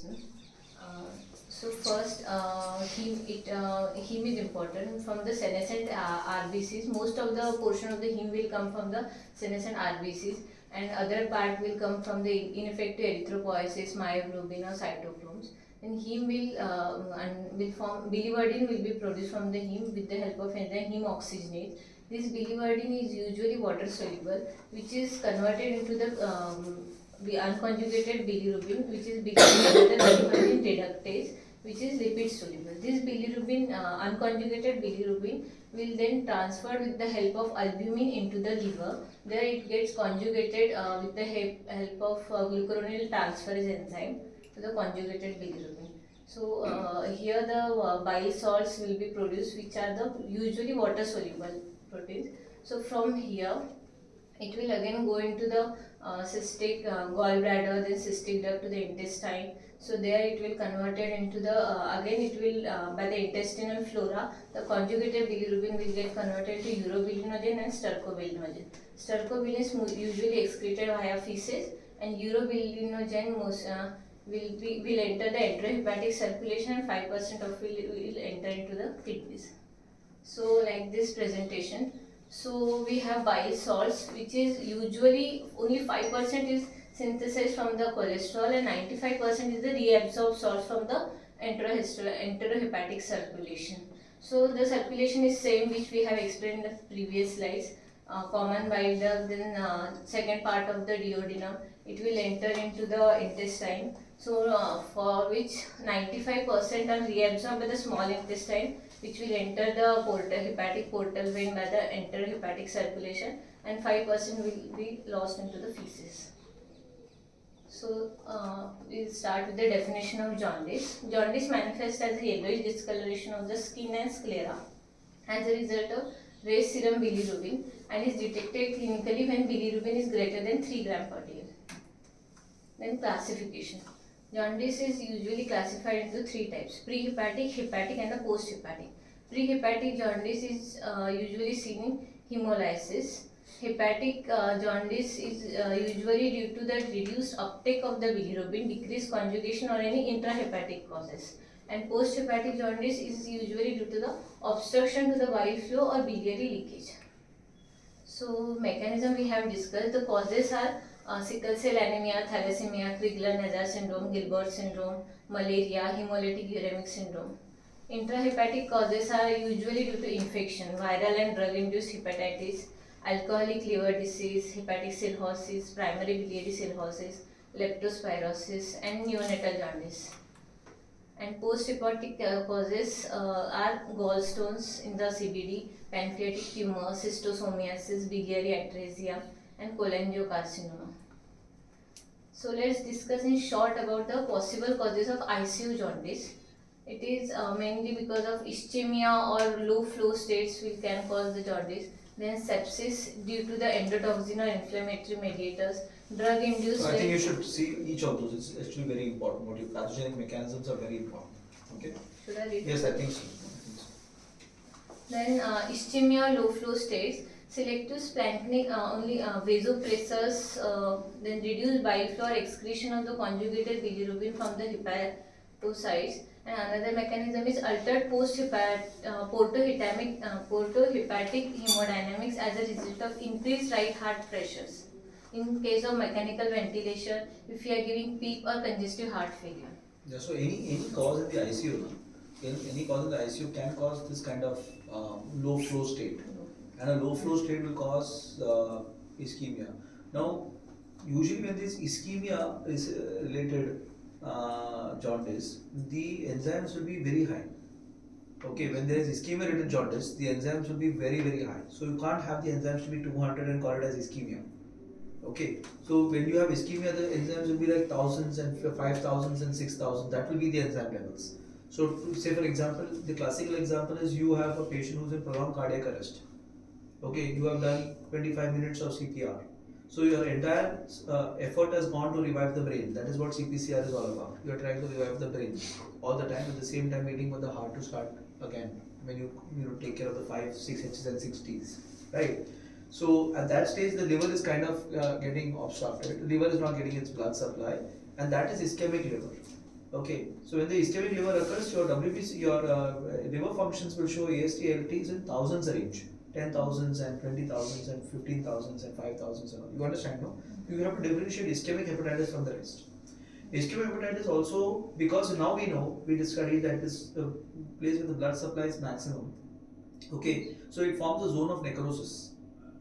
person. Uh, so first, heme is important from the senescent RBCs. Most of the portion of the heme will come from the senescent RBCs, and other part will come from the ineffective erythropoiesis, myoglobin or cytochromes. And heme will form biliverdin will be produced from the heme with the help of enzyme heme oxygenase. This biliverdin is usually water soluble, which is converted into the unconjugated bilirubin, which is becoming another biliverdin reductase, which is lipid soluble. This bilirubin, unconjugated bilirubin, will then transfer with the help of albumin into the liver. There it gets conjugated with the help of glucuronidase transferase enzyme to the conjugated bilirubin. So here the bile salts will be produced, which are the usually water soluble proteins. So from here it will again go into the cystic gallbladder, then cystic duct to the intestine. So there it will converted into the again it will by the intestinal flora, the conjugated bilirubin will get converted to urobilinogen and stercobilinogen. Stercobilin is usually excreted via feces, and urobilinogen will enter the enterohepatic circulation, and 5% of will enter into the kidneys. So like this presentation, so we have bile salts, which is usually only 5% is synthesized from the cholesterol, and 95% is the reabsorbed salts from the enterohepatic circulation. So the circulation is same which we have explained in the previous slides. Common bile duct, then second part of the duodenum, it will enter into the intestine. So for which 95% are reabsorbed by the small intestine, which will enter the hepatic portal vein by the enterohepatic circulation, and 5% will be lost into the feces. So we'll start with the definition of jaundice. Jaundice manifests as a yellowish discoloration of the skin and sclera as a result of raised serum bilirubin, and is detected clinically when bilirubin is greater than 3 gram per dl. Then classification. Jaundice is usually classified into 3 types: prehepatic, hepatic and the posthepatic. Prehepatic jaundice is usually seen in hemolysis. Hepatic jaundice is usually due to the reduced uptake of the bilirubin, decreased conjugation or any intrahepatic causes. And posthepatic jaundice is usually due to the obstruction to the bile flow or biliary leakage. So mechanism we have discussed. The causes are sickle cell anemia, thalassemia, Crigler-Najjar syndrome, Gilbert syndrome, malaria, hemolytic uremic syndrome. Intrahepatic causes are usually due to infection, viral and drug-induced hepatitis, alcoholic liver disease, hepatic cirrhosis, primary biliary cirrhosis, leptospirosis, and neonatal jaundice. And post-hepatic causes are gallstones in the CBD, pancreatic tumor, schistosomiasis, biliary atresia, and cholangiocarcinoma. So let's discuss in short about the possible causes of ICU jaundice. It is mainly because of ischemia or low flow states which can cause the jaundice. Then sepsis due to the endotoxin or inflammatory mediators, drug induced. So I think you should see each of those. It's actually very important. What your pathogenic mechanisms are very important. Okay. Should I read? Yes, I think so. Then ischemia, low flow states, selective splanchnic only vasopressors, then reduced bile flow or excretion of the conjugated bilirubin from the hepatocytes. And another mechanism is altered portohepatic hemodynamics as a result of increased right heart pressures. In case of mechanical ventilation, if you are giving PEEP or congestive heart failure. Yeah, so any cause in the ICU, no? Any cause in the ICU can cause this kind of low flow state, and a low flow state will cause ischemia. Now, usually when this ischemia is related jaundice, the enzymes will be very high. Okay, when there is ischemia related jaundice, the enzymes will be very high. So you can't have the enzymes to be 200 and call it as ischemia. Okay, so when you have ischemia, the enzymes will be like thousands and 5,000s and 6,000. That will be the enzyme levels. So, say for example, the classical example is you have a patient who's in prolonged cardiac arrest. Okay, you have done 25 minutes of CPR. So your entire effort has gone to revive the brain. That is what CPCR is all about. You are trying to revive the brain all the time, at the same time waiting for the heart to start again when you take care of the 5, 6 H's and 6 T's, right? So at that stage, the liver is kind of getting obstructed. The liver is not getting its blood supply, and that is ischemic liver. Okay, so when the ischemic liver occurs, your WBC, your liver functions will show AST, ALTs in thousands range, 10,000s and 20,000s and 15,000s and 5,000s and all. You understand, no? You have to differentiate ischemic hepatitis from the rest. Ischemic hepatitis also, because now we know, we studied that this place where the blood supply is maximum. Okay, so it forms a zone of necrosis.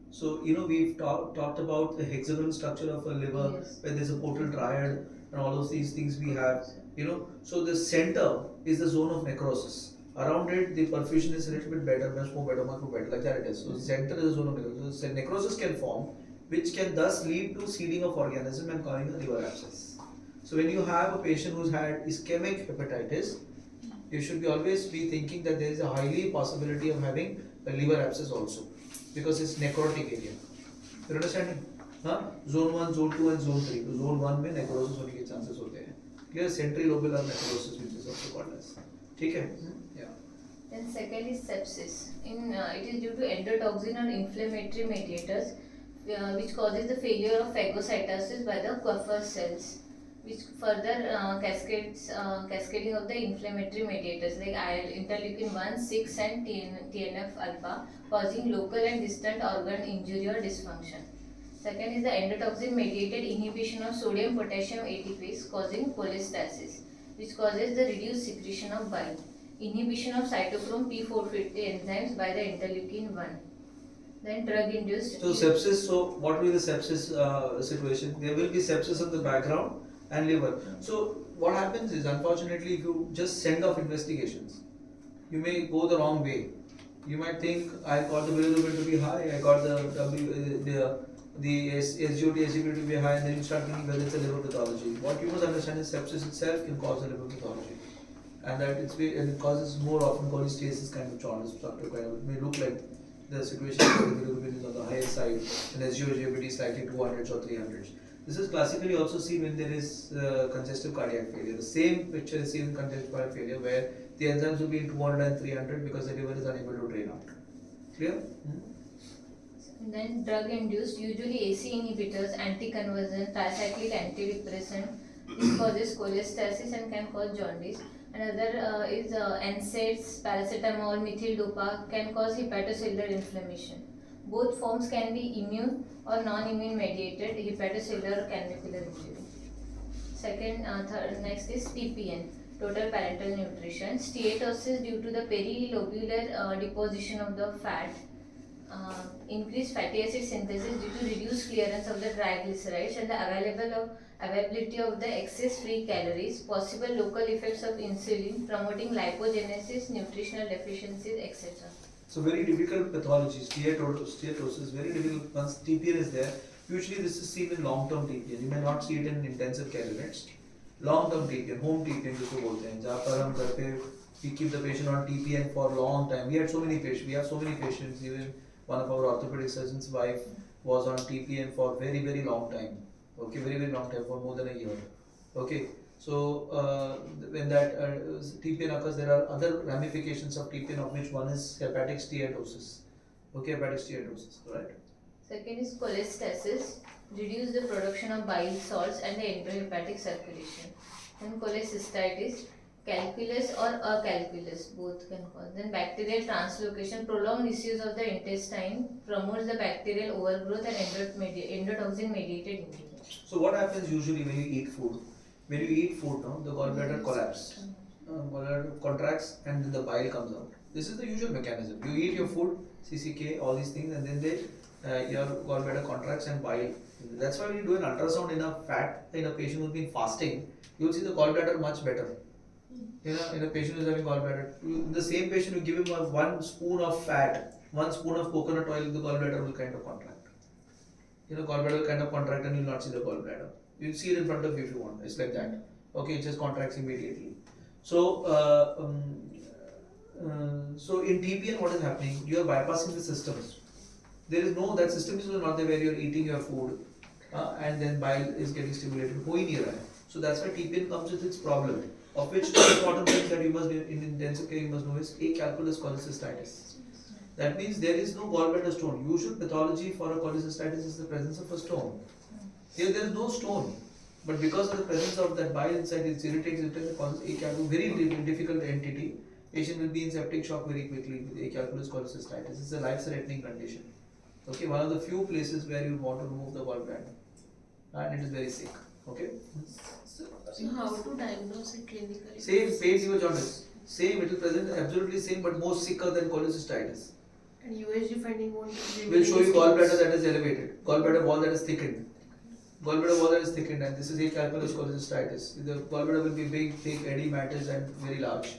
So, we've talked about the hexagonal structure of a liver, Yes. where there's a portal triad and all of these things we have, So the center is the zone of necrosis. Around it, the perfusion is a little bit better, much more better, like that it is. So the center is the zone of necrosis. So necrosis can form, which can thus lead to seeding of organism and causing a liver abscess. So when you have a patient who's had ischemic hepatitis, you should always be thinking that there is a highly possibility of having a liver abscess also, because it's necrotic area. You understand? Huh? Zone 1, zone 2 and zone 3. तो zone 1 में necrosis होने के chances होते हैं. Clear? Centrilobular necrosis, which is also called as. ठीक है? Yeah. Then second is sepsis. It is due to endotoxin or inflammatory mediators, which causes the failure of phagocytosis by the Kupffer cells, which further cascading of the inflammatory mediators like interleukin 1, 6 and TNF alpha, causing local and distant organ injury or dysfunction. Second is the endotoxin mediated inhibition of sodium potassium ATPase, causing cholestasis, which causes the reduced secretion of bile. Inhibition of cytochrome P450 enzymes by the interleukin 1. Then drug induced. So sepsis, so what will be the sepsis situation? There will be sepsis in the background and liver. So what happens is, unfortunately, if you just send off investigations, you may go the wrong way. You might think, I got the bilirubin to be high, I got the SGOT, SGPT to be high, and then you start thinking whether it's a liver pathology. What you must understand is sepsis itself can cause a liver pathology, and that it causes more often cholestasis kind of jaundice, obstructive kind of. It may look like the situation where the bilirubin is on the higher side and SGOT is slightly 200s or 300s. This is classically also seen when there is congestive cardiac failure. The same picture is seen in congestive cardiac failure, where the enzymes will be in 200 and 300 because the liver is unable to drain out. Clear? Then drug induced, usually AC inhibitors, anticonvulsant, tricyclic antidepressant. This causes cholestasis and can cause jaundice. Another is NSAIDs, paracetamol, methyl dopa can cause hepatocellular inflammation. Both forms can be immune or non-immune mediated hepatocellular or canapicular injury. Next is TPN, total parental nutrition. Steatosis due to the perilobular deposition of the fat. Increased fatty acid synthesis due to reduced clearance of the triglycerides and the availability of the excess free calories, possible local effects of insulin, promoting lipogenesis, nutritional deficiencies, etc. So very difficult pathologies, steatosis, very difficult once TPN is there. Usually this is seen in long-term TPN. You may not see it in intensive care units. Long-term TPN, home TPN जिसको बोलते हैं, जहाँ पर हम घर पे we keep the patient on TPN for a long time. We have so many patients. Even one of our orthopedic surgeon's wife was on TPN for very, very long time. Okay, very, very long time, for more than a year. Okay, so when that TPN occurs, there are other ramifications of TPN, of which one is hepatic steatosis. Okay, hepatic steatosis, right? Second is cholestasis, reduce the production of bile salts and the enterohepatic circulation. Then cholecystitis, calculus or acalculus, both can cause. Then bacterial translocation, prolonged disuse of the intestine promotes the bacterial overgrowth and endotoxin mediated injury. So what happens usually when you eat food? When you eat food, no, the gallbladder collapses. Gallbladder contracts and then the bile comes out. This is the usual mechanism. You eat your food, CCK, all these things, and then your gallbladder contracts and bile. That's why when you do an ultrasound in a patient who's been fasting, you will see the gallbladder much better. In a patient who's having gallbladder, in the same patient, you give him 1 spoon of fat, 1 spoon of coconut oil, the gallbladder will kind of contract. Gallbladder will kind of contract and you will not see the gallbladder. You will see it in front of you if you want. It's like that. Okay, it just contracts immediately. So, so in TPN, what is happening? You are bypassing the systems. There is no, that system is not there where you are eating your food and then bile is getting stimulated. So that's why TPN comes with its problem. Of which the important thing that you must, in intensive care, you must know is acalculous cholecystitis. That means there is no gallbladder stone. Usual pathology for a cholecystitis is the presence of a stone. Here there is no stone. But because of the presence of that bile inside, it irritates it causes acalculous, very difficult entity. Patient will be in septic shock very quickly with acalculous cholecystitis. It's a life-threatening condition. Okay, one of the few places where you want to remove the gallbladder, and it is very sick. Okay. So how to diagnose it clinically? Same fever jaundice. Same, it will present absolutely same, but more sicker than cholecystitis. And USG finding won't We'll show you gallbladder that is elevated, gallbladder wall that is thickened. Gallbladder wall that is thickened, and this is acalculous cholecystitis. The gallbladder will be big, thick, edematous, and very large.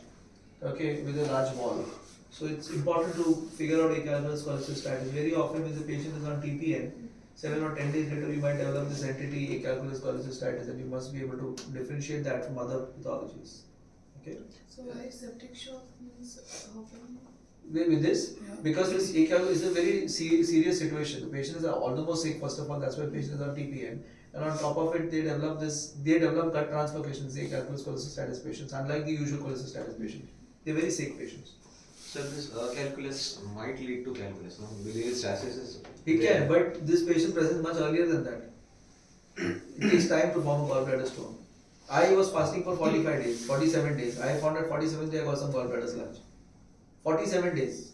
Okay, with a large wall. So it's important to figure out acalculous cholecystitis. Very often, when the patient is on TPN, 7 or 10 days later, you might develop this entity, acalculous cholecystitis, and you must be able to differentiate that from other pathologies. Okay. So why septic shock means how can With this, because this ACAL is a very serious situation. The patient is almost sick, first of all, that's why the patient is on TPN. And on top of it, they develop gut translocations, acalculous cholecystitis patients, unlike the usual cholecystitis patients. They're very sick patients. So this calculus might lead to calculus, no? Biliary stasis is It can, but this patient presents much earlier than that. It takes time to form a gallbladder stone. I was fasting for 45 days, 47 days. I found at 47th day I got some gallbladder sludge. 47 days.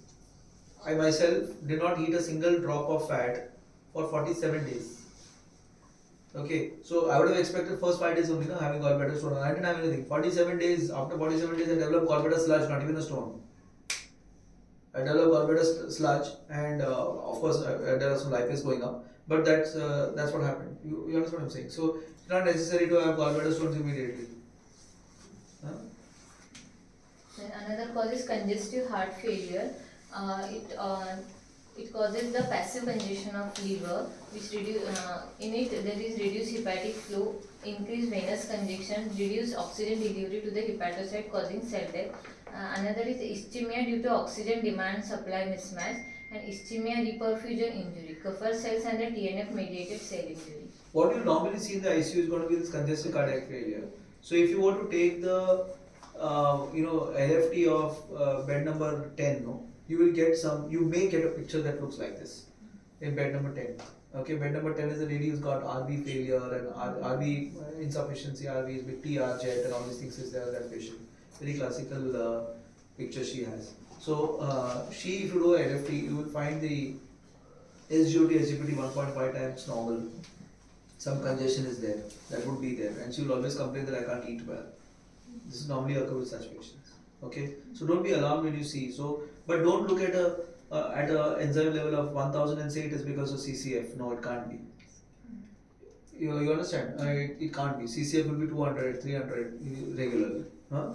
I myself did not eat a single drop of fat for 47 days. Okay, so I would have expected first 5 days only having gallbladder stone. I didn't have anything. 47 days, after 47 days I developed gallbladder sludge, not even a stone. I developed gallbladder sludge, and of course there are some lipase going up, but that's what happened. You understand what I'm saying? So it's not necessary to have gallbladder stones immediately. Huh? Then another cause is congestive heart failure. It causes the passive congestion of liver, which in it there is reduced hepatic flow, increased venous congestion, reduced oxygen delivery to the hepatocyte, causing cell death. Another is ischemia due to oxygen demand supply mismatch, and ischemia reperfusion injury, Kupffer cells and the TNF mediated cell injury. What you normally see in the ICU is going to be this congestive cardiac failure. So if you were to take the LFT of bed number 10, no, you may get a picture that looks like this in bed number 10. Okay, bed number 10 is a lady who's got RV failure and RV insufficiency, RV is with TR jet and all these things is there, that patient. Very classical picture she has. So if you do a LFT, you will find the SGOT, SGPT 1.5 times normal. Some congestion is there, that would be there, and she will always complain that I can't eat well. This is normally occur with such patients. Okay, so don't be alarmed when you see. So, but don't look at a enzyme level of 1000 and say it is because of CCF. No, it can't be. You understand? It can't be. CCF will be 200, 300 regularly. Huh?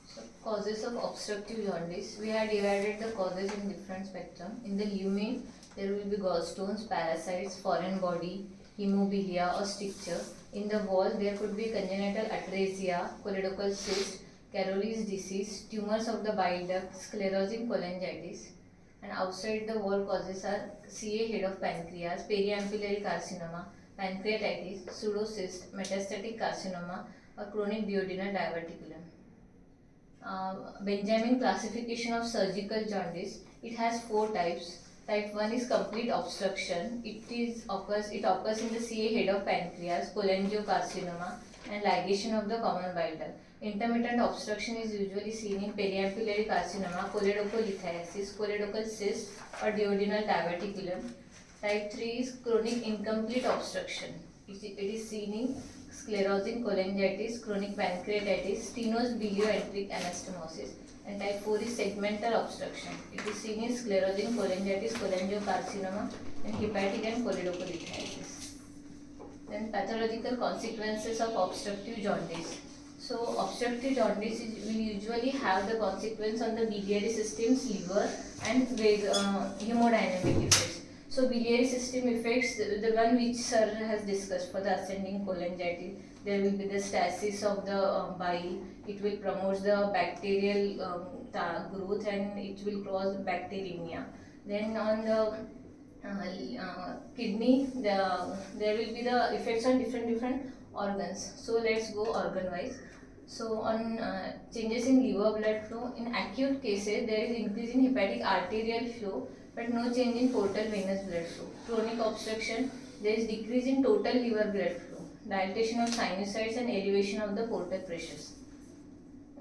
So causes of obstructive jaundice. We have divided the causes in different spectrum. In the lumen, there will be gallstones, parasites, foreign body, hemophilia or stricture. In the wall, there could be congenital atresia, choledochal cyst, Caroli's disease, tumors of the bile duct, sclerosing cholangitis. And outside the wall causes are CA head of pancreas, periampullary carcinoma, pancreatitis, pseudocyst, metastatic carcinoma, or chronic duodenal diverticulum. Benjamin classification of surgical jaundice. It has 4 types. Type 1 is complete obstruction. It occurs in the CA head of pancreas, cholangiocarcinoma, and ligation of the common bile duct. Intermittent obstruction is usually seen in periampullary carcinoma, choledocholithiasis, choledochal cyst, or duodenal diverticulum. Type 3 is chronic incomplete obstruction. It is seen in sclerosing cholangitis, chronic pancreatitis, stenosis bilioenteric anastomosis. And type 4 is segmental obstruction. It is seen in sclerosing cholangitis, cholangiocarcinoma, and hepatic and choledocholithiasis. Then pathological consequences of obstructive jaundice. So obstructive jaundice will usually have the consequence on the biliary system's liver and hemodynamic effects. So biliary system effects, the one which sir has discussed for the ascending cholangitis, there will be the stasis of the bile. It will promote the bacterial growth and it will cause bacteremia. Then on the kidney, there will be the effects on different organs. So let's go organ wise. So on changes in liver blood flow, in acute cases there is increase in hepatic arterial flow but no change in portal venous blood flow. Chronic obstruction, There is decrease in total liver blood flow, dilatation of sinusoids and elevation of the portal pressures.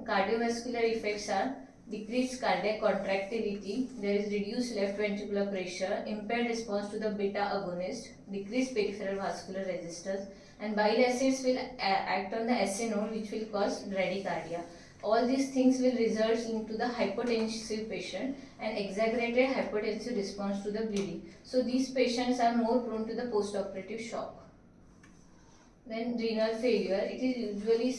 Cardiovascular effects are decreased cardiac contractility, there is reduced left ventricular pressure, impaired response to the beta agonist, decreased peripheral vascular resistance, and bile acids will act on the SA node which will cause bradycardia. All these things will result into the hypotensive patient and exaggerated hypotensive response to the bleeding. So these patients are more prone to the post-operative shock. Then renal failure, it is usually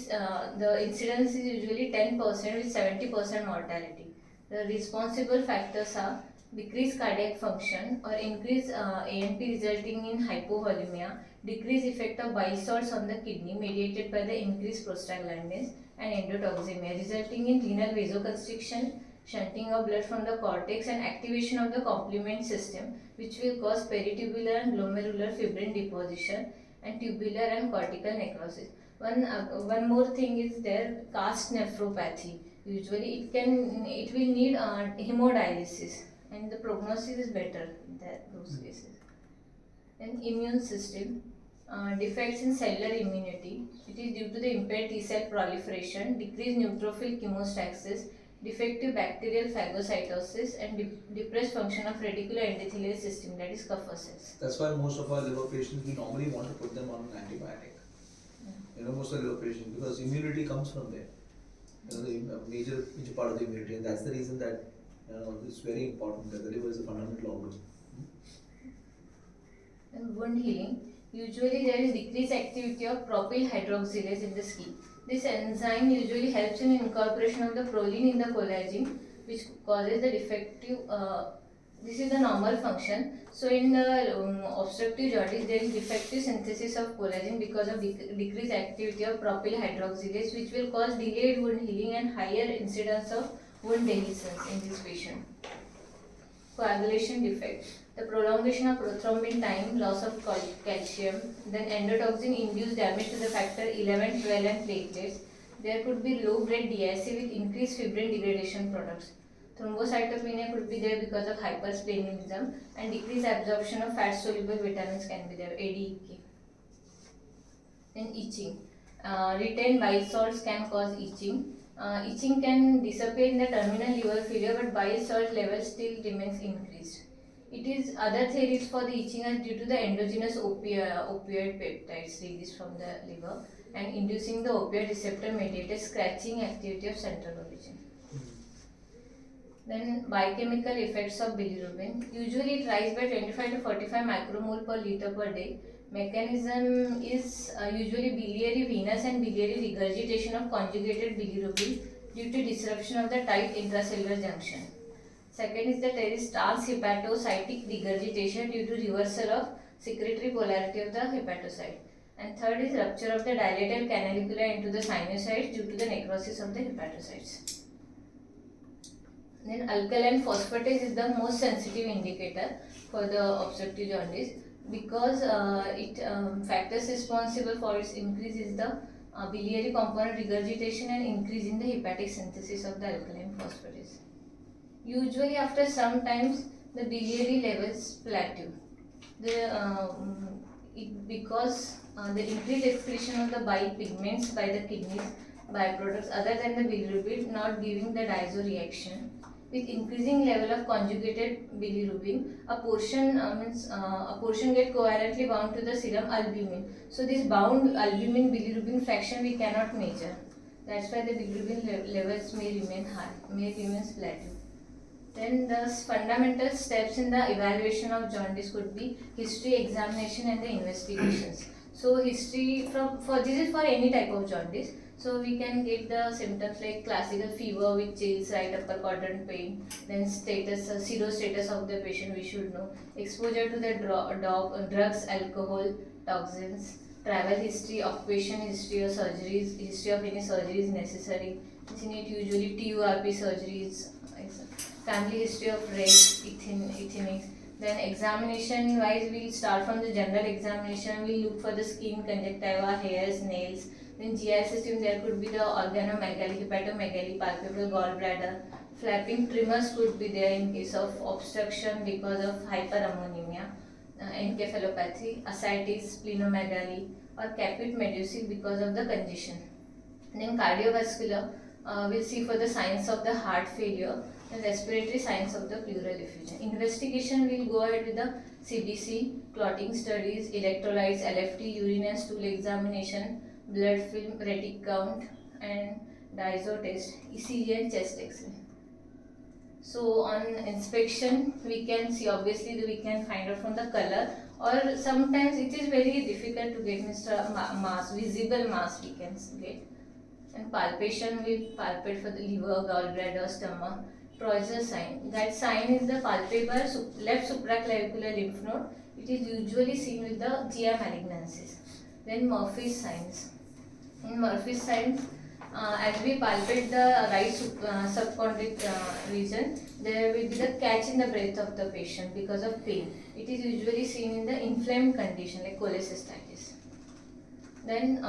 the incidence is usually 10% with 70% mortality. The responsible factors are decreased cardiac function or increased ANP resulting in hypovolemia, decreased effect of bile salts on the kidney mediated by the increased prostaglandins, and endotoxemia resulting in renal vasoconstriction, shunting of blood from the cortex, and activation of the complement system which will cause peritubular and glomerular fibrin deposition and tubular and cortical necrosis. One more thing is there, cast nephropathy. Usually it will need hemodialysis and the prognosis is better in those cases. Then immune system. Defects in cellular immunity. It is due to the impaired T cell proliferation, decreased neutrophil chemostasis, defective bacterial phagocytosis, and depressed function of reticular endothelial system, that is Kupffer cells. That's why most of our liver patients, we normally want to put them on an antibiotic. Most of the liver patients, because immunity comes from there. The major part of the immunity, and that's the reason that it's very important that the liver is a fundamental organ. And wound healing. Usually there is decreased activity of propyl hydroxylase in the skin. This enzyme usually helps in incorporation of the proline in the collagen, which causes the defective. This is the normal function. So in the obstructive jaundice, there is defective synthesis of collagen because of decreased activity of propyl hydroxylase, which will cause delayed wound healing and higher incidence of wound dehiscence in this patient. Coagulation defect. The prolongation of prothrombin time, loss of calcium, then endotoxin induced damage to the factor 11, 12 and platelets. There could be low grade DIC with increased fibrin degradation products. Thrombocytopenia could be there because of hypersplenism, and decreased absorption of fat soluble vitamins can be there, ADEK. Then itching. Retained bile salts can cause itching. Itching can disappear in the terminal liver failure, but bile salt level still remains increased. It is other theories for the itching are due to the endogenous opioid peptides released from the liver and inducing the opioid receptor mediated scratching activity of central origin. Then biochemical effects of bilirubin. Usually it rises by 25 to 45 micromole per liter per day. Mechanism is usually biliary venous and biliary regurgitation of conjugated bilirubin due to disruption of the tight intracellular junction. Second is that there is transhepatocytic regurgitation due to reversal of secretory polarity of the hepatocyte. And third is rupture of the dilated canalicula into the sinusoids due to the necrosis of the hepatocytes. Then alkaline phosphatase is the most sensitive indicator for the obstructive jaundice because factors responsible for its increase is the biliary component regurgitation and increase in the hepatic synthesis of the alkaline phosphatase. Usually after some times the biliary levels plateau. Because the increased excretion of the bile pigments by the kidneys byproducts other than the bilirubin not giving the diazo reaction. With increasing level of conjugated bilirubin, a portion get covalently bound to the serum albumin. So this bound albumin bilirubin fraction we cannot measure. That's why the bilirubin levels may remain high, may remain plateau. Then the fundamental steps in the evaluation of jaundice could be history, examination, and the investigations. So history for this is for any type of jaundice. So we can get the symptoms like classical fever with chills, right upper quadrant pain, then status, serostatus of the patient we should know, exposure to the drugs, alcohol, toxins, travel history, occupation history or surgeries, history of any surgeries necessary. It's in it usually TURP surgeries, family history of rape, ethnics. Then examination wise, we'll start from the general examination. We'll look for the skin, conjunctiva, hairs, nails. Then GI system, there could be the organomegaly, hepatomegaly, palpable gallbladder. Flapping tremors could be there in case of obstruction because of hyperammonemia. encephalopathy, ascites, splenomegaly, or caput medusae because of the congestion. Then cardiovascular, we'll see for the signs of the heart failure and respiratory signs of the pleural effusion. Investigation will go ahead with the CBC, clotting studies, electrolytes, LFT, urine and stool examination, blood film, retic count, and diazo test, ECG and chest X-ray. So on inspection, we can see, obviously we can find out from the color, or sometimes it is very difficult to get mass, visible mass we can get. And palpation, we palpate for the liver, gallbladder, stomach. Troyer sign. That sign is the palpable left supraclavicular lymph node. It is usually seen with the GI malignancies. Then Murphy's signs. In Murphy's signs, as we palpate the right subchondric region, there will be the catch in the breath of the patient because of pain. It is usually seen in the inflamed condition like cholecystitis. Then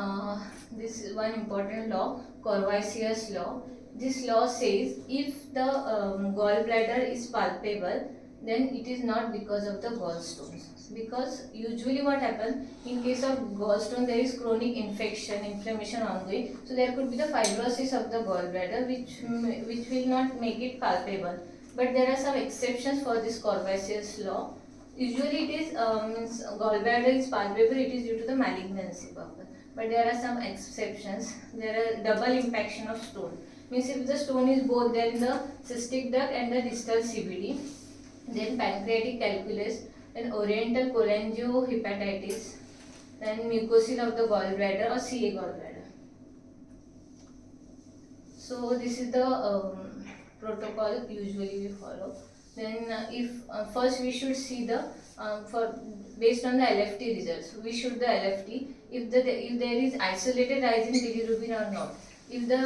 this is one important law, Corvaisius law. This law says if the gallbladder is palpable, then it is not because of the gallstones. Because usually what happens in case of gallstone, there is chronic infection, inflammation ongoing. So there could be the fibrosis of the gallbladder, which will not make it palpable. But there are some exceptions for this Corvaisius law. Usually it is means gallbladder is palpable, it is due to the malignancy purpose. But there are some exceptions. There are double impaction of stone. Means if the stone is both there in the cystic duct and the distal CBD, then pancreatic calculus, then oriental cholangiohepatitis, then mucosal of the gallbladder or CA gallbladder. So this is the protocol usually we follow. Then if first we should see the for based on the LFT results, we should the LFT if there is isolated rise in bilirubin or not. If the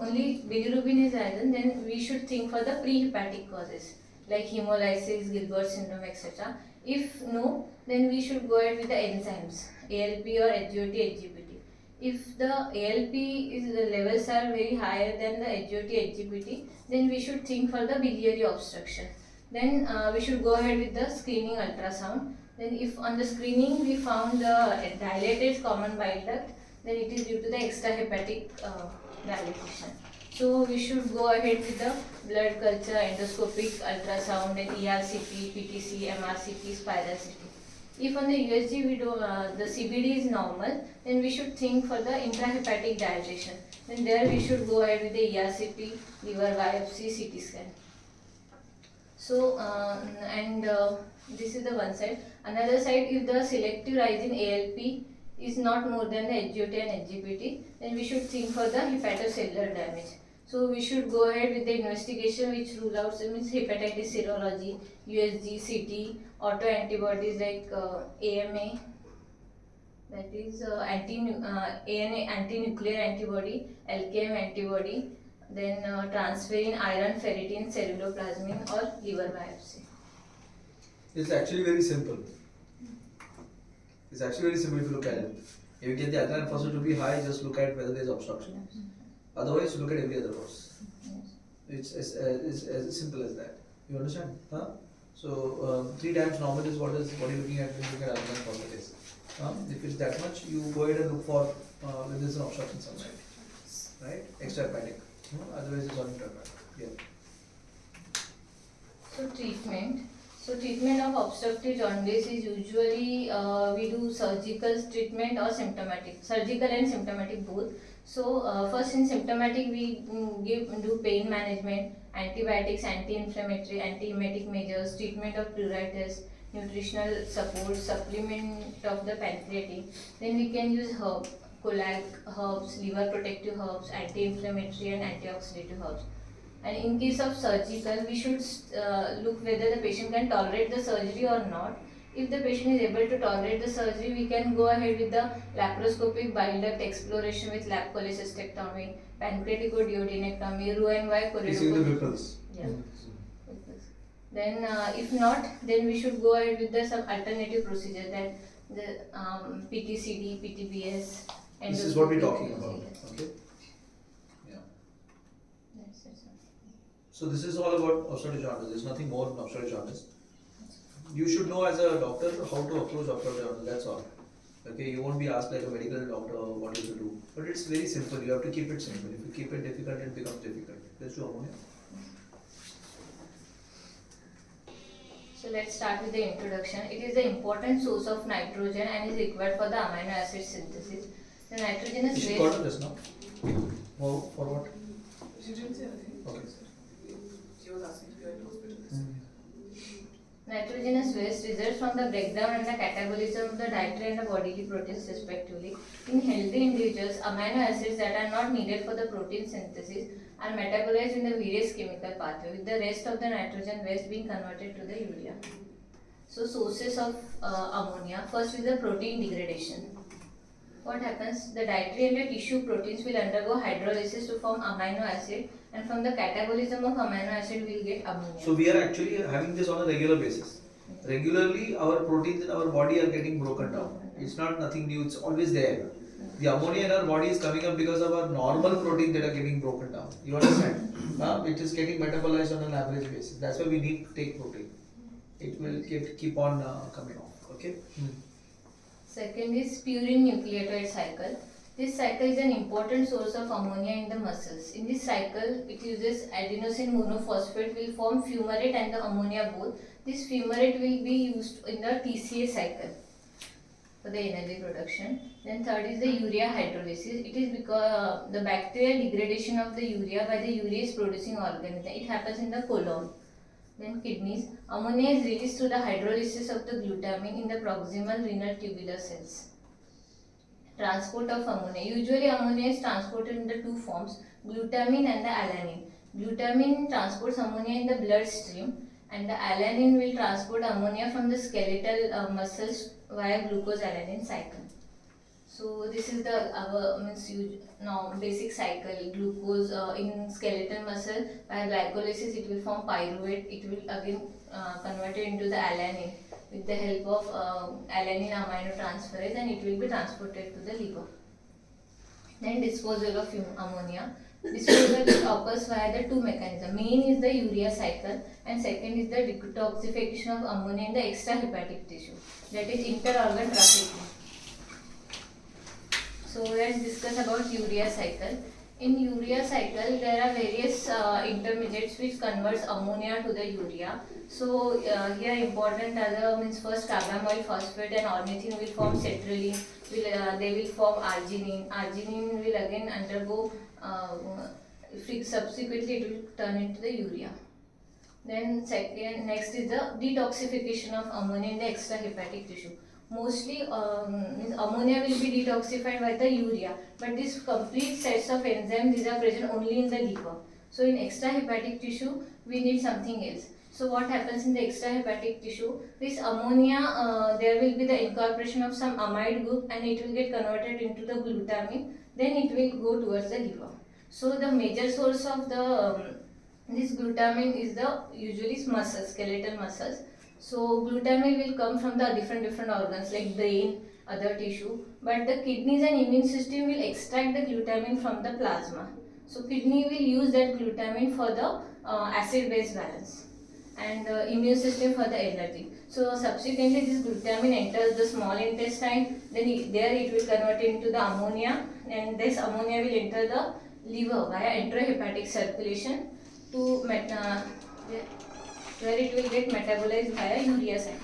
only bilirubin is risen, then we should think for the pre-hepatic causes like hemolysis, Gilbert syndrome, etc. If no, then we should go ahead with the enzymes, ALP or HGOT, HGPT. If the ALP the levels are very higher than the HGOT, HGPT, then we should think for the biliary obstruction. Then we should go ahead with the screening ultrasound. Then if on the screening we found the dilated common bile duct, then it is due to the extrahepatic dilatation. So we should go ahead with the blood culture, endoscopic ultrasound, and ERCP, PTC, MRCP, spiral CT. If on the USG we do the CBD is normal, then we should think for the intrahepatic dilatation. Then there we should go ahead with the ERCP, liver biopsy, CT scan. So this is the one side. Another side, if the selective rise in ALP is not more than the HGOT and HGPT, then we should think for the hepatocellular damage. So we should go ahead with the investigation which rule out means hepatitis serology, USG, CT, autoantibodies like AMA, that is ANA anti-nuclear antibody, LKM antibody, then transferrin, iron, ferritin, ceruloplasmin or liver biopsy. It's actually very simple. It's actually very simple if you look at it. If you get the alkaline phosphatase to be high, just look at whether there is obstruction. Otherwise, look at every other cause. It's as simple as that. You understand? Huh? So 3 times normal is what you're looking at when you look at alkaline phosphatase. If it's that much, you go ahead and look for whether there's an obstruction somewhere, right? Extrahepatic. Otherwise, it's on intrahepatic. Yeah. So treatment. So treatment of obstructive jaundice is usually we do surgical treatment or symptomatic, surgical and symptomatic both. So first in symptomatic we do pain management, antibiotics, anti-inflammatory, anti-emetic measures, treatment of pruritus, nutritional support, supplement of the pancreatic. Then we can use colic herbs, liver protective herbs, anti-inflammatory and antioxidative herbs. And in case of surgical, we should look whether the patient can tolerate the surgery or not. If the patient is able to tolerate the surgery, we can go ahead with the laparoscopic bile duct exploration with lap cholecystectomy, pancreaticoduodenectomy, Roux-en-Y You see the choroidectomy. ripples. Yeah. Then if not, then we should go ahead with some alternative procedure that the PTCD, PTBS. This is what we're talking endoscopy, about. yes. Okay. Yeah. That's it, sir. So this is all about obstructive jaundice. There's nothing more than obstructive jaundice. you should know as a doctor how to approach obstructive jaundice. That's all. Okay, you won't be asked like a medical doctor what you should do. But it's very simple. You have to keep it simple. If you keep it difficult, it becomes difficult. Let's do ammonia. So let's start with the introduction. It is the important source of nitrogen and is required for the amino acid synthesis. The nitrogenous Is she waste. got on this now? Oh, for what? She didn't say anything. Okay. She was asking if you are in hospital. Nitrogenous waste results from the breakdown and the catabolism of the dietary and the bodily proteins respectively. In healthy individuals, amino acids that are not needed for the protein synthesis are metabolized in the various chemical pathway, with the rest of the nitrogen waste being converted to the urea. So sources of ammonia. First is the protein degradation. What happens? The dietary and the tissue proteins will undergo hydrolysis to form amino acid, and from the catabolism of amino acid we will get ammonia. So we are actually having this on a regular basis. Regularly, our proteins in our body are getting broken down. It's not nothing new. It's always there. The ammonia in our body is coming up because of our normal protein that are getting broken down. You understand? It is getting metabolized on an average basis. That's why we need to take protein. It will keep on coming off. Okay. Second is purine nucleotide cycle. This cycle is an important source of ammonia in the muscles. In this cycle, it uses adenosine monophosphate will form fumarate and the ammonia both. This fumarate will be used in the TCA cycle for the energy production. Then third is the urea hydrolysis. It is because the bacterial degradation of the urea by the urease producing organism. It happens in the colon. Then kidneys. Ammonia is released through the hydrolysis of the glutamine in the proximal renal tubular cells. Transport of ammonia. Usually ammonia is transported in the two forms, glutamine and the alanine. Glutamine transports ammonia in the bloodstream, and the alanine will transport ammonia from the skeletal muscles via glucose-alanine cycle. So this is the basic cycle. Glucose in skeletal muscle by glycolysis it will form pyruvate. It will again converted into the alanine with the help of alanine aminotransferase, and it will be transported to the liver. Then disposal of ammonia. Disposal occurs via the two mechanisms. Main is the urea cycle, and second is the detoxification of ammonia in the extrahepatic tissue, that is interorgan trafficking. So let's discuss about urea cycle. In urea cycle, there are various intermediates which converts ammonia to the urea. So here important are the first carbamoyl phosphate and ornithine will form citrulline. They will form arginine. Arginine will again undergo subsequently it will turn into the urea. Then next is the detoxification of ammonia in the extrahepatic tissue. Mostly ammonia will be detoxified by the urea, but this complete sets of enzymes these are present only in the liver. So in extrahepatic tissue we need something else. So what happens in the extrahepatic tissue? This ammonia there will be the incorporation of some amide group and it will get converted into the glutamine. Then it will go towards the liver. So the major source of the this glutamine is the usually muscles, skeletal muscles. So glutamine will come from the different organs like brain, other tissue, but the kidneys and immune system will extract the glutamine from the plasma. So kidney will use that glutamine for the acid-base balance, and immune system for the energy. So subsequently this glutamine enters the small intestine, then there it will convert into the ammonia, and this ammonia will enter the liver via intrahepatic circulation to where it will get metabolized via urea cycle.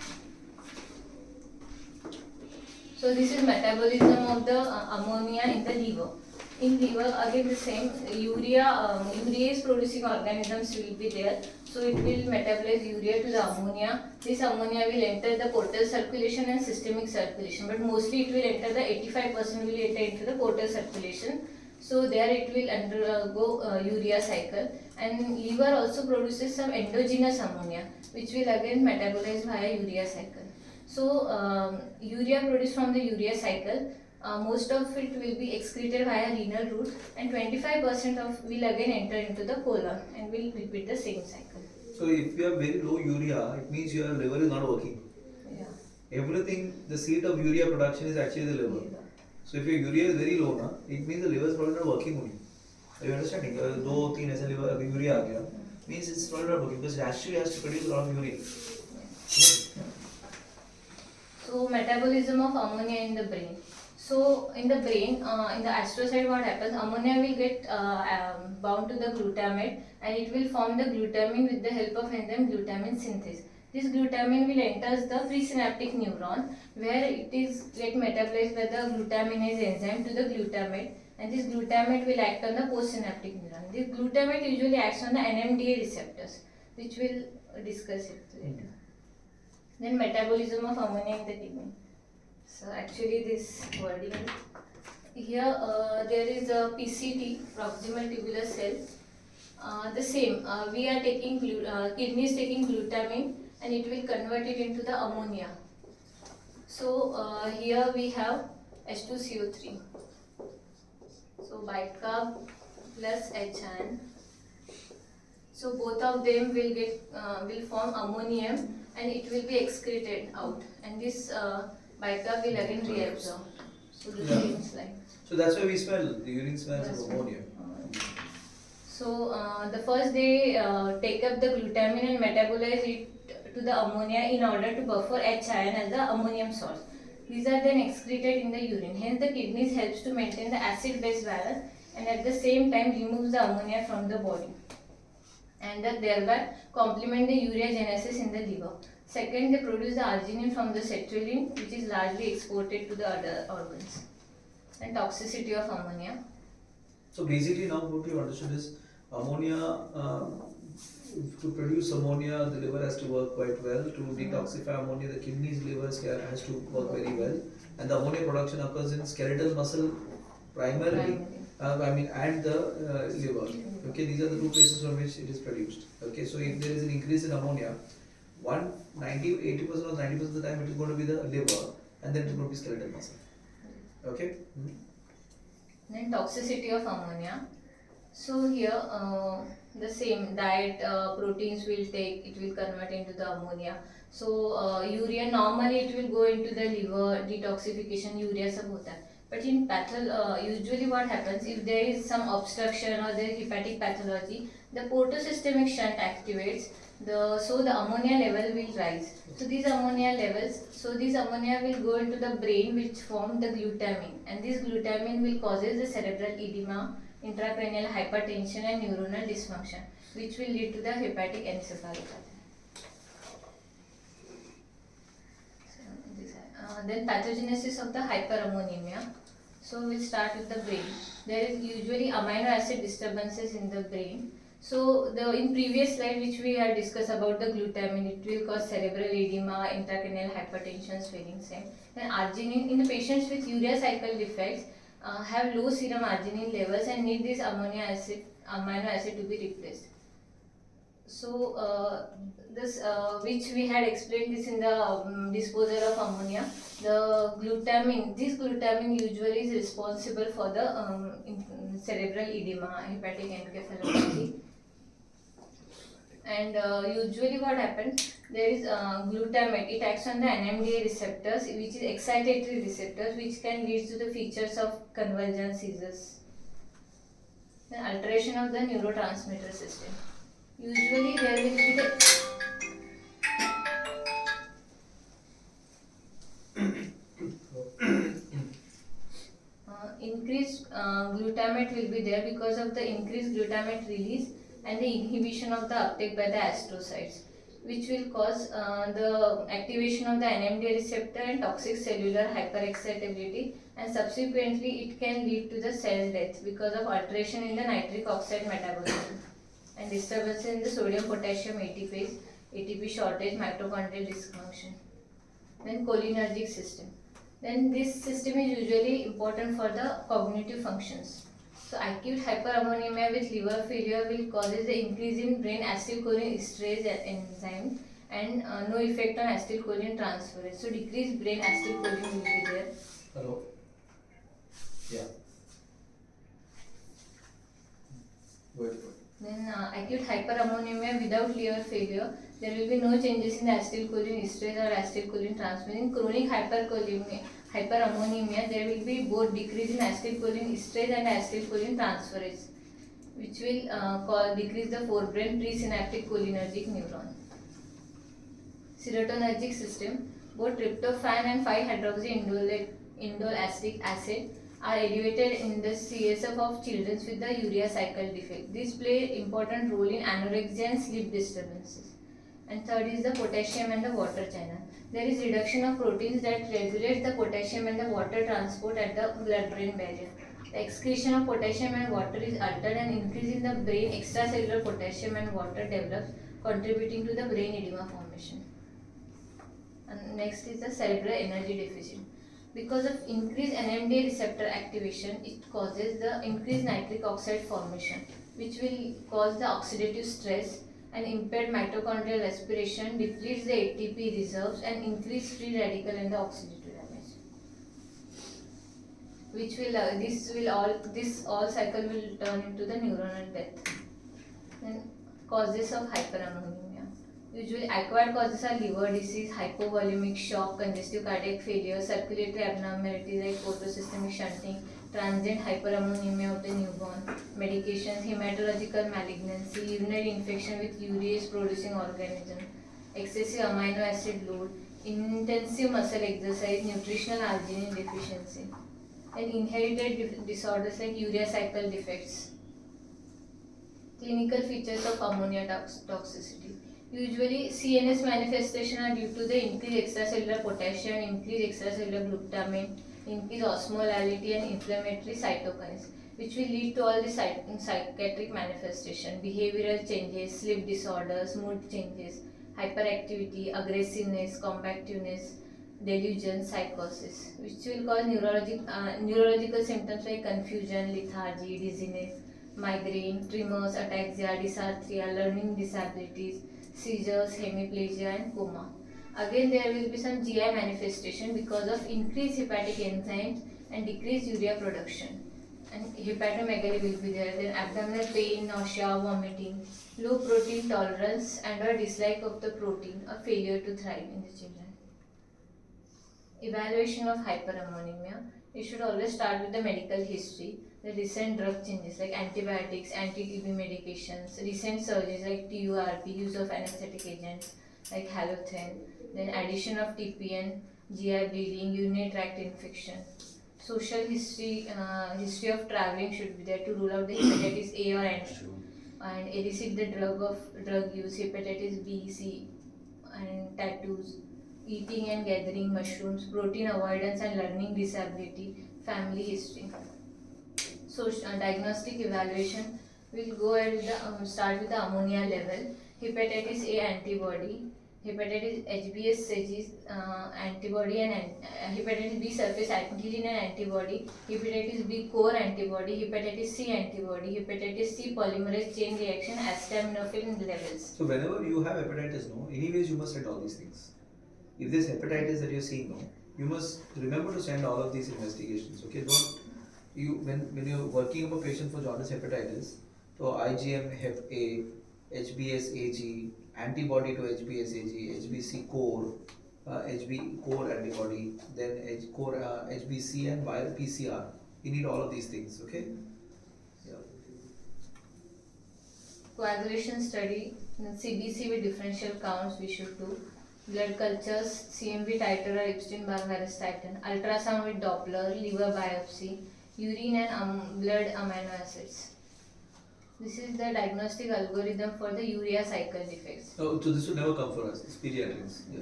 So this is metabolism of the ammonia in the liver. In liver again the same urease producing organisms will be there. So it will metabolize urea to the ammonia. This ammonia will enter the portal circulation and systemic circulation, but mostly it will enter the 85% will enter into the portal circulation. So there it will undergo urea cycle, and liver also produces some endogenous ammonia which will again metabolize via urea cycle. So urea produced from the urea cycle, most of it will be excreted via renal route, and 25% of will again enter into the colon and will repeat the same cycle. So if you have very low urea, it means your liver is not working. Yeah. Everything, the seat of urea production is actually the liver. So if your urea is very low, it means the liver is probably not working only. Are you understanding? 2-3 ऐसे liver urea आ गया, means it's probably not working because it actually has to produce a lot of urine. So metabolism of ammonia in the brain. So in the brain, in the astrocyte, what happens? Ammonia will get bound to the glutamate, and it will form the glutamine with the help of enzyme glutamine synthase. This glutamine will enters the presynaptic neuron, where it is get metabolized by the glutaminase enzyme to the glutamate, and this glutamate will act on the postsynaptic neuron. This glutamate usually acts on the NMDA receptors, which we'll discuss it later. Then metabolism of ammonia in the kidney. So actually this wording here, there is a PCT, proximal tubular cell. The same, we are taking kidney is taking glutamine, and it will convert it into the ammonia. So here we have H2CO3. So bicarb plus H ion. So both of them will get will form ammonium, and it will be excreted out, and this bicarb will again reabsorb. So the Yeah. same slide. So that's why we smell, the urine smells Yes. of ammonia. So the first they take up the glutamine and metabolize it to the ammonia in order to buffer H ion as the ammonium source. These are then excreted in the urine. Hence the kidneys helps to maintain the acid-base balance, and at the same time removes the ammonia from the body, and that thereby complement the ureagenesis in the liver. Second, they produce the arginine from the citrulline, which is largely exported to the other organs. And toxicity of ammonia. So basically now what we understood is ammonia, to produce ammonia, the liver has to work quite well. To detoxify ammonia, the kidneys, liver has to work very well. And the ammonia production occurs in skeletal muscle primarily. And the liver. Okay, these are the two places from which it is produced. Okay, so if there is an increase in ammonia, 80% or 90% of the time it is going to be the liver, and then it is going to be skeletal muscle. Okay? Then toxicity of ammonia. So here the same diet, proteins will take, it will convert into the ammonia. So urea, normally it will go into the liver, detoxification, urea सब होता है. But in usually what happens, if there is some obstruction or there is hepatic pathology, the portosystemic shunt activates, so the ammonia level will rise. So these ammonia will go into the brain, which form the glutamine, and this glutamine will causes the cerebral edema, intracranial hypertension and neuronal dysfunction, which will lead to the hepatic encephalopathy. Then pathogenesis of the hyperammonemia. So we'll start with the brain. There is usually amino acid disturbances in the brain. So in previous slide which we had discussed about the glutamine, it will cause cerebral edema, intracranial hypertension, swelling same. Then arginine, in the patients with urea cycle defects, have low serum arginine levels and need this amino acid to be replaced. So this which we had explained this in the disposal of ammonia. This glutamine usually is responsible for the cerebral edema, hepatic encephalopathy. And usually what happens, there is glutamate, it acts on the NMDA receptors, which is excitatory receptors, which can lead to the features of convulsion, seizures. Then alteration of the neurotransmitter system. Usually there will be the increased glutamate will be there because of the increased glutamate release and the inhibition of the uptake by the astrocytes, which will cause the activation of the NMDA receptor and toxic cellular hyperexcitability, and subsequently it can lead to the cell death because of alteration in the nitric oxide metabolism and disturbances in the sodium potassium ATP shortage, mitochondrial dysfunction. Then cholinergic system. Then this system is usually important for the cognitive functions. So acute hyperammonemia with liver failure will causes the increase in brain acetylcholinesterase enzyme and no effect on acetylcholine transferase. So decreased brain acetylcholine will be there. Hello? Yeah. Go ahead. Then acute hyperammonemia without liver failure, there will be no changes in the acetylcholinesterase or acetylcholine transferase. In chronic hyperammonemia, there will be both decrease in acetylcholinesterase and acetylcholine transferase, which will decrease the forebrain presynaptic cholinergic neuron. Serotonergic system. Both tryptophan and 5-hydroxyindole acetic acid are elevated in the CSF of children with the urea cycle defect. These play important role in anorexia and sleep disturbances. And third is the potassium and the water channel. There is reduction of proteins that regulate the potassium and the water transport at the blood-brain barrier. The excretion of potassium and water is altered and increase in the brain extracellular potassium and water develops, contributing to the brain edema formation. And next is the cerebral energy deficit. Because of increased NMDA receptor activation, it causes the increased nitric oxide formation, which will cause the oxidative stress and impaired mitochondrial respiration, depletes the ATP reserves, and increase free radical and the oxidative damage. Which will this all cycle will turn into the neuronal death. Then causes of hyperammonemia. Usually acquired causes are liver disease, hypovolemic shock, congestive cardiac failure, circulatory abnormalities like photosystemic shunting, transient hyperammonemia of the newborn, medications, hematological malignancy, urinary infection with urease producing organism, excessive amino acid load, intensive muscle exercise, nutritional arginine deficiency, and inherited disorders like urea cycle defects. Clinical features of ammonia toxicity. Usually, CNS manifestations are due to the increased extracellular potassium, increased extracellular glutamine, increased osmolality, and inflammatory cytokines, which will lead to all the psychiatric manifestation, behavioral changes, sleep disorders, mood changes, hyperactivity, aggressiveness, combativeness, delusion, psychosis, which will cause neurological symptoms like confusion, lethargy, dizziness, migraine, tremors, ataxia, dysarthria, learning disabilities, seizures, hemiplegia, and coma. Again, there will be some GI manifestation because of increased hepatic enzymes and decreased urea production. And hepatomegaly will be there. Then abdominal pain, nausea, vomiting, low protein tolerance, and or dislike of the protein or failure to thrive in the children. Evaluation of hyperammonemia. You should always start with the medical history, the recent drug changes like antibiotics, anti-TB medications, recent surgeries like TURP, use of anesthetic agents like halothane, then addition of TPN, GI bleeding, urinary tract infection. Social history, history of traveling should be there to rule out the hepatitis A or N, and elicit the drug use, hepatitis B, C, and tattoos, eating and gathering mushrooms, protein avoidance and learning disability, family history. So diagnostic evaluation will go ahead with start with the ammonia level, hepatitis A antibody, hepatitis HBs antibody and hepatitis B surface antigen and antibody, hepatitis B core antibody, hepatitis C antibody, hepatitis C polymerase chain reaction, acetaminophen levels. So whenever you have hepatitis, no, anyways you must send all these things. If there's hepatitis that you're seeing, no, you must remember to send all of these investigations. Okay, don't you when you're working up a patient for jaundice hepatitis, so IgM Hep A, HBs AG, antibody to HBs AG, HBC core, HB core antibody, then core HBC and viral PCR. You need all of these things. Okay. Yeah. Coagulation study, CBC with differential counts we should do. Blood cultures, CMV titer or Epstein-Barr virus titer. Ultrasound with Doppler, liver biopsy, urine and blood amino acids. This is the diagnostic algorithm for the urea cycle defects. Oh, so this will never come for us. It's pediatrics. Yeah.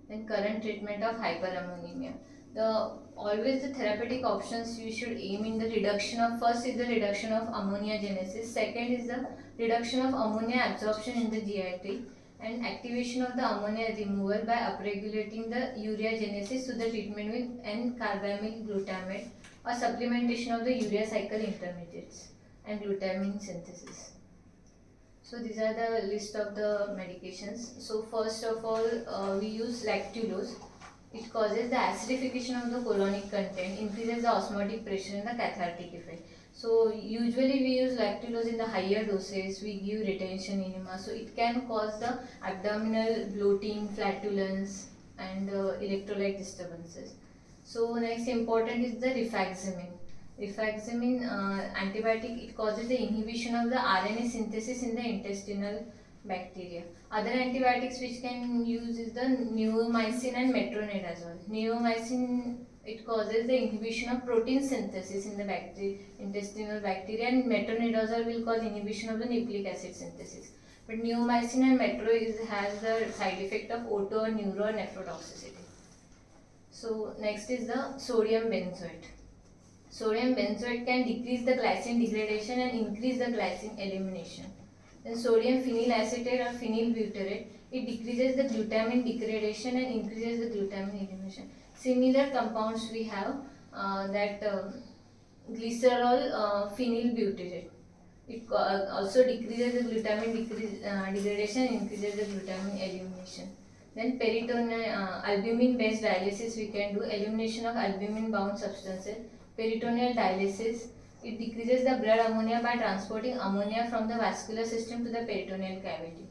Then current treatment of hyperammonemia. Always the therapeutic options you should aim in the reduction of, first is the reduction of ammonia genesis, second is the reduction of ammonia absorption in the GI, and activation of the ammonia removal by upregulating the urea genesis to the treatment with N-carbamyl glutamate or supplementation of the urea cycle intermediates and glutamine synthesis. So these are the list of the medications. So first of all, we use lactulose. It causes the acidification of the colonic content, increases the osmotic pressure and the cathartic effect. So usually we use lactulose in the higher doses, we give retention enema. So it can cause the abdominal bloating, flatulence and electrolyte disturbances. So next important is the rifaximin. Rifaximin antibiotic, it causes the inhibition of the RNA synthesis in the intestinal bacteria. Other antibiotics which can use is the neomycin and metronidazole. Neomycin, it causes the inhibition of protein synthesis in the intestinal bacteria, and metronidazole will cause inhibition of the nucleic acid synthesis. But neomycin and metro has the side effect of auto, neuro, and nephrotoxicity. So next is the sodium benzoate. Sodium benzoate can decrease the glycine degradation and increase the glycine elimination. Then sodium phenyl acetate or phenyl butyrate, it decreases the glutamine degradation and increases the glutamine elimination. Similar compounds we have that glycerol phenyl butyrate. It also decreases the glutamine degradation and increases the glutamine elimination. Then peritoneal albumin based dialysis we can do, elimination of albumin bound substances. Peritoneal dialysis, it decreases the blood ammonia by transporting ammonia from the vascular system to the peritoneal cavity.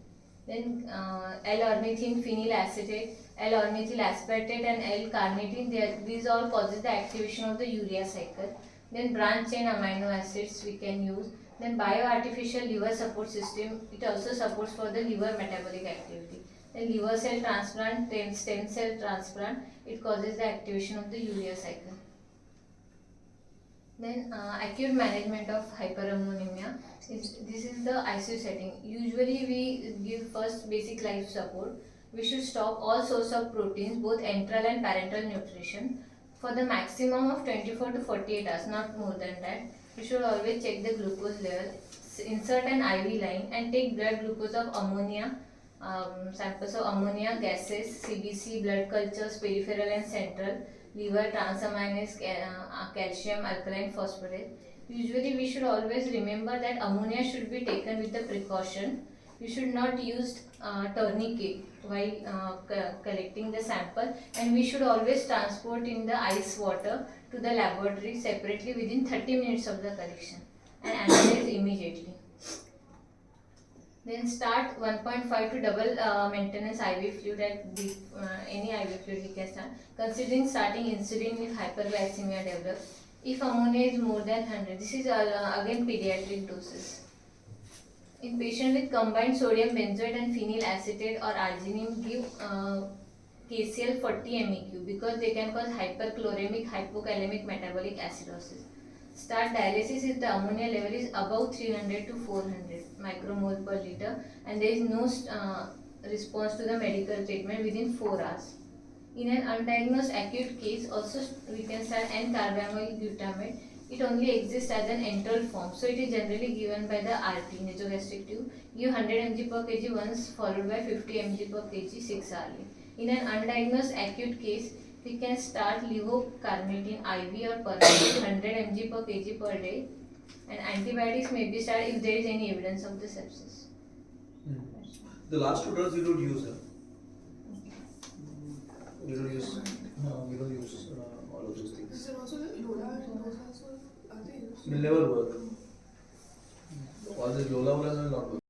Then L-ornithine phenyl acetate, L-ornithyl aspartate and L-carnitine, these all causes the activation of the urea cycle. Then branch chain amino acids we can use. Then bioartificial liver support system, it also supports for the liver metabolic activity. Then liver cell transplant, then stem cell transplant, it causes the activation of the urea cycle. Then acute management of hyperammonemia, this is the ICU setting. Usually we give first basic life support. We should stop all source of proteins, both enteral and parenteral nutrition, for the maximum of 24 to 48 hours, not more than that. We should always check the glucose level, insert an IV line and take blood glucose of ammonia, samples of ammonia, gases, CBC, blood cultures, peripheral and central, liver, transaminase, calcium, alkaline phosphatase. Usually we should always remember that ammonia should be taken with the precaution. You should not use tourniquet while collecting the sample, and we should always transport in the ice water to the laboratory separately within 30 minutes of the collection and analyze immediately. Then start 1.5 to double maintenance IV fluid at any IV fluid we can start, considering starting insulin if hyperglycemia develops. If ammonia is more than 100, this is again pediatric doses. In patient with combined sodium benzoate and phenyl acetate or arginine, give KCl 40 MEq because they can cause hyperchloremic hypokalemic metabolic acidosis. Start dialysis if the ammonia level is above 300 to 400 micromole per liter and there is no response to the medical treatment within 4 hours. In an undiagnosed acute case, also we can start N-carbamyl glutamate. It only exists as an enteral form, so it is generally given by the RT, nasogastric tube. Give 100 mg per kg once followed by 50 mg per kg 6 hourly. In an undiagnosed acute case, we can start levocarnitine IV or permanent 100 mg per kg per day, and antibiotics may be started if there is any evidence of the sepsis. The last two drugs we don't use them. We don't use. No, we don't use all of those things. Is it also the Lola and those also are they used? Will never work. All the Lola will not work.